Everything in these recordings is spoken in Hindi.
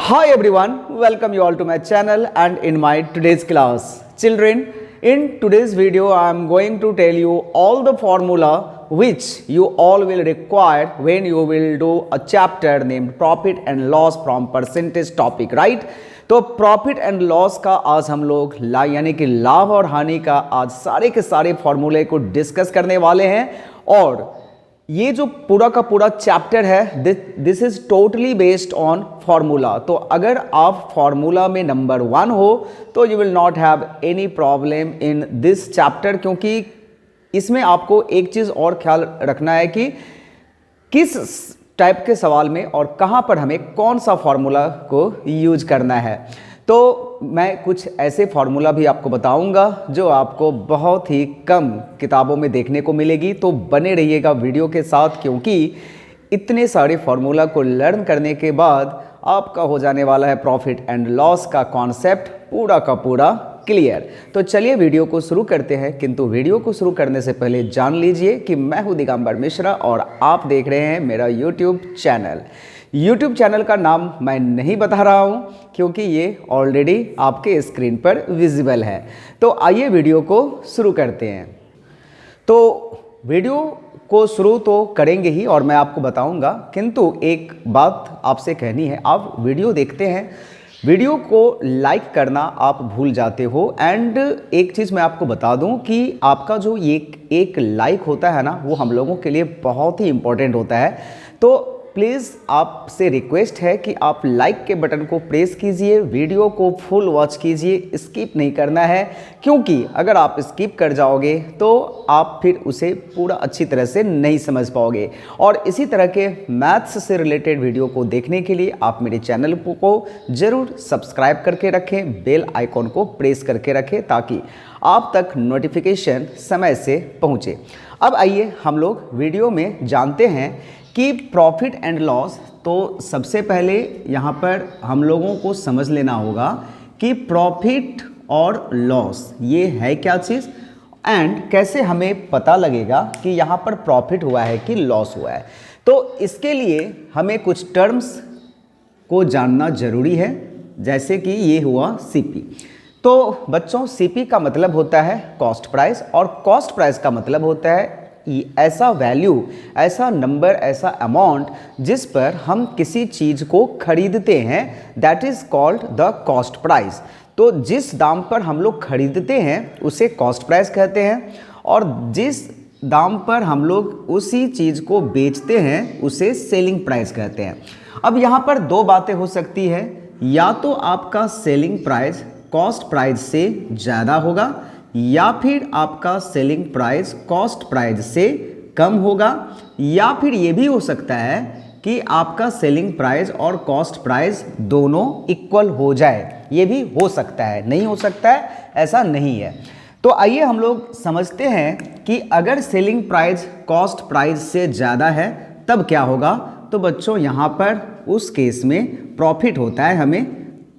Hi everyone, welcome you all to my channel and in my today's class. Children, in today's video I am going to tell you all the formula which you all will require when you will do a chapter named profit and loss from percentage topic, right? तो प्रॉफिट एंड लॉस का आज हम लोग यानी कि लाभ और हानि का आज सारे के सारे फॉर्मूले को डिस्कस करने वाले हैं। और ये जो पूरा का पूरा चैप्टर है this is totally based on formula. तो अगर आप फार्मूला में नंबर 1 हो तो you will not have any problem in this chapter, क्योंकि इसमें आपको एक चीज़ और ख्याल रखना है कि किस टाइप के सवाल में और कहाँ पर हमें कौन सा फार्मूला को यूज करना है। तो मैं कुछ ऐसे फार्मूला भी आपको बताऊंगा जो आपको बहुत ही कम किताबों में देखने को मिलेगी। तो बने रहिएगा वीडियो के साथ, क्योंकि इतने सारे फार्मूला को लर्न करने के बाद आपका हो जाने वाला है प्रॉफिट एंड लॉस का कॉन्सेप्ट पूरा का पूरा क्लियर। तो चलिए वीडियो को शुरू करते हैं, किंतु वीडियो को शुरू करने से पहले जान लीजिए कि मैं हूं दिगंबर मिश्रा और आप देख रहे हैं मेरा यूट्यूब चैनल। यूट्यूब चैनल का नाम मैं नहीं बता रहा हूं क्योंकि ये ऑलरेडी आपके स्क्रीन पर विजिबल है। तो आइए वीडियो को शुरू करते हैं। तो वीडियो को शुरू तो करेंगे ही और मैं आपको बताऊंगा, किंतु एक बात आपसे कहनी है। आप वीडियो देखते हैं, वीडियो को लाइक करना आप भूल जाते हो। एंड एक चीज़ मैं आपको बता दूं कि आपका जो ये एक लाइक होता है ना, वो हम लोगों के लिए बहुत ही इम्पोर्टेंट होता है। तो प्लीज़ आपसे रिक्वेस्ट है कि आप लाइक के बटन को प्रेस कीजिए, वीडियो को फुल वॉच कीजिए, स्किप नहीं करना है, क्योंकि अगर आप स्किप कर जाओगे तो आप फिर उसे पूरा अच्छी तरह से नहीं समझ पाओगे। और इसी तरह के मैथ्स से रिलेटेड वीडियो को देखने के लिए आप मेरे चैनल को ज़रूर सब्सक्राइब करके रखें, बेल आइकॉन को प्रेस करके रखें ताकि आप तक नोटिफिकेशन समय से पहुँचे। अब आइए हम लोग वीडियो में जानते हैं कि प्रॉफिट एंड लॉस। तो सबसे पहले यहाँ पर हम लोगों को समझ लेना होगा कि प्रॉफिट और लॉस ये है क्या चीज़ एंड कैसे हमें पता लगेगा कि यहाँ पर प्रॉफिट हुआ है कि लॉस हुआ है। तो इसके लिए हमें कुछ टर्म्स को जानना जरूरी है, जैसे कि ये हुआ सीपी। तो बच्चों सीपी का मतलब होता है कॉस्ट प्राइस, और कॉस्ट प्राइस का मतलब होता है ऐसा वैल्यू, ऐसा नंबर, ऐसा अमाउंट जिस पर हम किसी चीज़ को खरीदते हैं, that is called the cost price. तो जिस दाम पर हम लोग खरीदते हैं उसे कॉस्ट प्राइस कहते हैं, और जिस दाम पर हम लोग उसी चीज़ को बेचते हैं उसे सेलिंग प्राइस कहते हैं। अब यहाँ पर दो बातें हो सकती है, या तो आपका सेलिंग प्राइस कॉस्ट प्राइस से ज़्यादा होगा या फिर आपका सेलिंग प्राइस कॉस्ट प्राइस से कम होगा, या फिर ये भी हो सकता है कि आपका सेलिंग प्राइस और कॉस्ट प्राइस दोनों इक्वल हो जाए। ये भी हो सकता है, नहीं हो सकता है ऐसा नहीं है। तो आइए हम लोग समझते हैं कि अगर सेलिंग प्राइस कॉस्ट प्राइस से ज़्यादा है तब क्या होगा। तो बच्चों यहाँ पर उस केस में प्रॉफिट होता है हमें,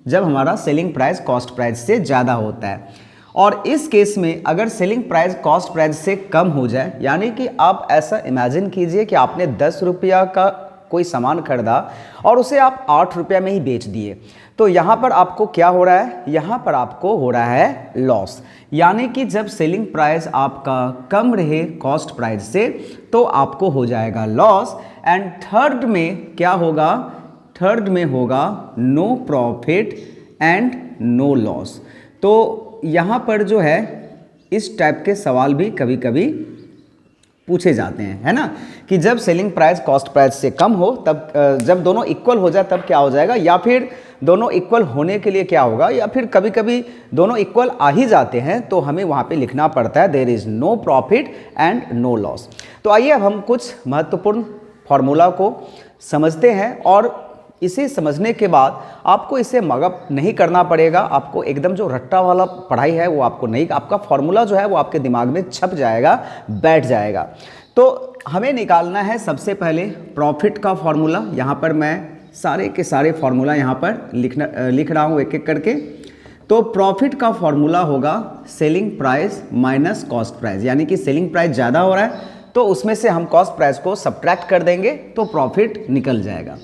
जब हमारा सेलिंग प्राइस कॉस्ट प्राइस से ज़्यादा होता है। और इस केस में अगर सेलिंग प्राइस कॉस्ट प्राइस से कम हो जाए, यानी कि आप ऐसा इमेजिन कीजिए कि आपने 10 रुपया का कोई सामान खरीदा और उसे आप 8 रुपया में ही बेच दिए, तो यहाँ पर आपको क्या हो रहा है, यहाँ पर आपको हो रहा है लॉस। यानी कि जब सेलिंग प्राइस आपका कम रहे कॉस्ट प्राइस से तो आपको हो जाएगा लॉस। एंड थर्ड में क्या होगा, थर्ड में होगा no profit and no loss. तो यहाँ पर जो है इस टाइप के सवाल भी कभी कभी पूछे जाते हैं, है ना, कि जब सेलिंग प्राइस कॉस्ट प्राइस से कम हो तब, जब दोनों इक्वल हो जाए तब क्या हो जाएगा, या फिर दोनों इक्वल होने के लिए क्या होगा, या फिर कभी कभी दोनों इक्वल आ ही जाते हैं तो हमें वहाँ पे लिखना पड़ता है there is no profit and no loss. तो आइए अब हम कुछ महत्वपूर्ण फार्मूला को समझते हैं, और इसे समझने के बाद आपको इसे मगअप नहीं करना पड़ेगा। आपको एकदम जो रट्टा वाला पढ़ाई है वो आपको नहीं, आपका फॉर्मूला जो है वो आपके दिमाग में छप जाएगा, बैठ जाएगा। तो हमें निकालना है सबसे पहले प्रॉफिट का फॉर्मूला। यहाँ पर मैं सारे के सारे फॉर्मूला यहाँ पर लिख रहा हूँ एक एक करके। तो प्रॉफिट का फॉर्मूला होगा selling price minus cost price, यानी कि सेलिंग प्राइस ज़्यादा हो रहा है तो उसमें से हम कॉस्ट प्राइस को सब्ट्रैक्ट कर देंगे तो प्रॉफिट निकल जाएगा।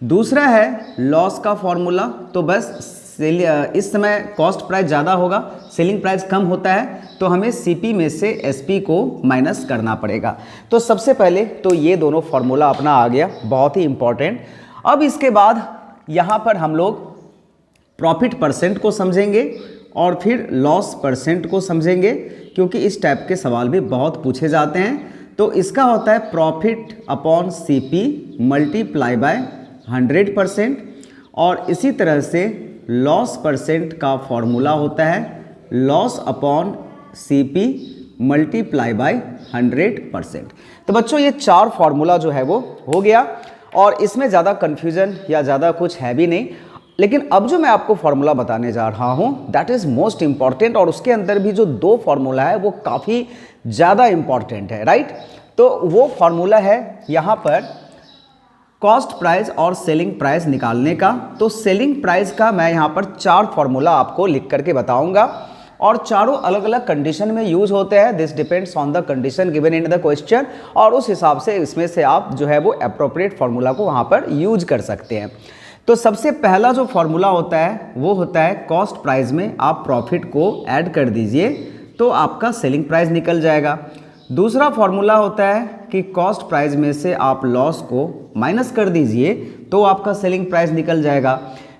दूसरा है लॉस का फॉर्मूला। तो बस इस समय कॉस्ट प्राइस ज़्यादा होगा, सेलिंग प्राइस कम होता है, तो हमें सीपी में से एसपी को माइनस करना पड़ेगा। तो सबसे पहले तो ये दोनों फॉर्मूला अपना आ गया, बहुत ही इंपॉर्टेंट। अब इसके बाद यहाँ पर हम लोग प्रॉफिट परसेंट को समझेंगे और फिर लॉस परसेंट को समझेंगे, क्योंकि इस टाइप के सवाल भी बहुत पूछे जाते हैं। तो इसका होता है profit upon CP multiply by 100%, और इसी तरह से लॉस परसेंट का फॉर्मूला होता है loss upon CP multiply by 100%। तो बच्चों ये 4 फॉर्मूला जो है वो हो गया, और इसमें ज़्यादा कन्फ्यूज़न या ज़्यादा कुछ है भी नहीं। लेकिन अब जो मैं आपको फॉर्मूला बताने जा रहा हूँ दैट इज़ मोस्ट इम्पॉर्टेंट, और उसके अंदर भी जो 2 फॉर्मूला है वो काफ़ी ज़्यादा इम्पॉर्टेंट है, राइट। तो वो फॉर्मूला है यहाँ पर कॉस्ट प्राइस और सेलिंग प्राइस निकालने का। तो सेलिंग प्राइस का मैं यहाँ पर 4 फॉर्मूला आपको लिख करके बताऊंगा, और चारों अलग अलग कंडीशन में यूज होते हैं। This depends on the condition given in the question, और उस हिसाब से इसमें से आप जो है वो अप्रोप्रिएट फॉर्मूला को वहाँ पर यूज कर सकते हैं। तो सबसे पहला जो फॉर्मूला होता है वो होता है कॉस्ट प्राइस में आप प्रॉफिट को ऐड कर दीजिए तो आपका सेलिंग प्राइस निकल जाएगा। दूसरा फॉर्मूला होता है कि कॉस्ट प्राइस में से आप लॉस को माइनस कर दीजिए तो आपका सेलिंग प्राइस निकल जाएगा।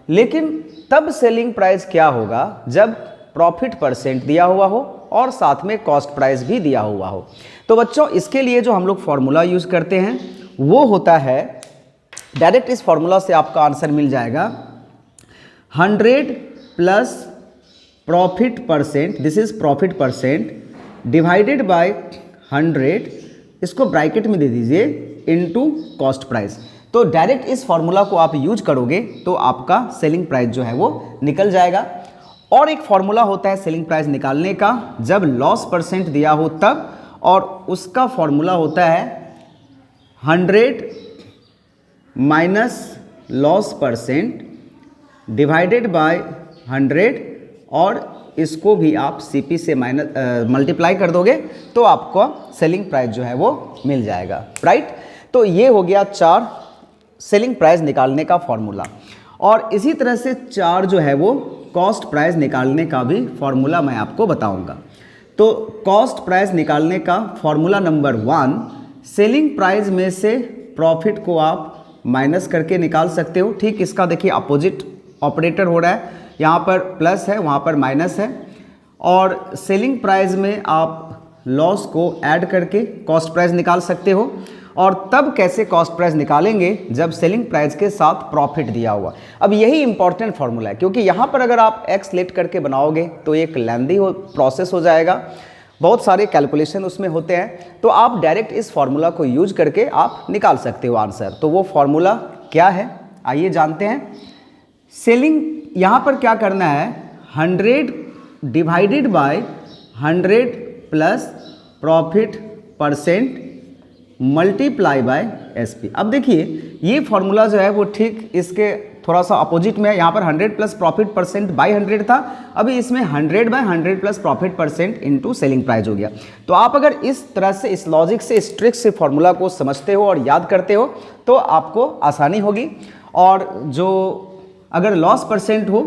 लेकिन तब सेलिंग प्राइस क्या होगा जब प्रॉफिट परसेंट दिया हुआ हो और साथ में कॉस्ट प्राइस भी दिया हुआ हो। तो बच्चों इसके लिए जो हम लोग फॉर्मूला यूज करते हैं वो होता है, डायरेक्ट इस फॉर्मूला से आपका आंसर मिल जाएगा 100 plus profit percent, this is profit percent divided by 100, इसको ब्रैकेट में दे दीजिए इनटू कॉस्ट प्राइस। तो डायरेक्ट इस फॉर्मूला को आप यूज करोगे तो आपका सेलिंग प्राइस जो है वो निकल जाएगा। और एक फॉर्मूला होता है सेलिंग प्राइस निकालने का जब लॉस परसेंट दिया हो तब, और उसका फॉर्मूला होता है 100 minus loss percent divided by 100, और इसको भी आप सीपी से मल्टीप्लाई कर दोगे तो आपको सेलिंग प्राइस जो है वो मिल जाएगा, राइट। तो ये हो गया 4 सेलिंग प्राइस निकालने का फॉर्मूला। और इसी तरह से 4 जो है वो कॉस्ट प्राइस निकालने का भी फॉर्मूला मैं आपको बताऊंगा। तो कॉस्ट प्राइस निकालने का फॉर्मूला नंबर 1, सेलिंग प्राइस में से प्रॉफिट को आप माइनस करके निकाल सकते हो। ठीक इसका देखिए अपोजिट ऑपरेटर हो रहा है, यहाँ पर प्लस है वहाँ पर माइनस है, और सेलिंग प्राइस में आप लॉस को ऐड करके कॉस्ट प्राइस निकाल सकते हो। और तब कैसे कॉस्ट प्राइस निकालेंगे जब सेलिंग प्राइस के साथ प्रॉफिट दिया हुआ। अब यही इंपॉर्टेंट फॉर्मूला है, क्योंकि यहाँ पर अगर आप एक्स लेट करके बनाओगे तो एक लेंदी प्रोसेस हो जाएगा, बहुत सारे कैलकुलेशन उसमें होते हैं। तो आप डायरेक्ट इस फॉर्मूला को यूज करके आप निकाल सकते हो आंसर। तो वो फॉर्मूला क्या है आइए जानते हैं। सेलिंग यहाँ पर क्या करना है, 100 divided by 100 plus profit percent multiply by SP. अब देखिए ये फॉर्मूला जो है वो ठीक इसके थोड़ा सा अपोजिट में है। यहाँ पर 100 प्लस प्रॉफिट परसेंट बाय 100 था, अभी इसमें 100 by 100 plus profit percent into selling price हो गया। तो आप अगर इस तरह से इस लॉजिक से इस ट्रिक से फॉर्मूला को समझते हो और याद करते हो तो आपको आसानी होगी। और जो अगर लॉस परसेंट हो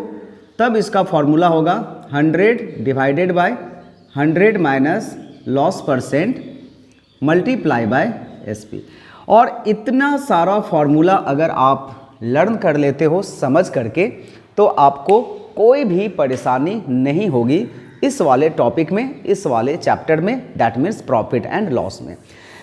तब इसका फॉर्मूला होगा 100 divided by 100 minus loss percent multiply by SP. और इतना सारा फॉर्मूला अगर आप लर्न कर लेते हो समझ करके तो आपको कोई भी परेशानी नहीं होगी इस वाले टॉपिक में, इस वाले चैप्टर में, that means profit and loss में।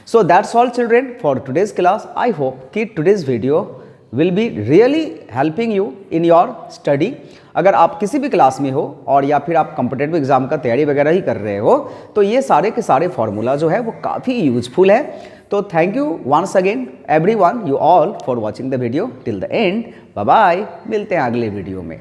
So that's all children for today's class. I hope कि today's video will be really helping you in your study. अगर आप किसी भी क्लास में हो और या फिर आप कॉम्पिटिटिव एग्जाम का तैयारी वगैरह ही कर रहे हो तो ये सारे के सारे फॉर्मूला जो है वो काफ़ी यूजफुल है। तो thank you once again everyone, you all for watching the video till the end. Bye bye, मिलते हैं अगले वीडियो में।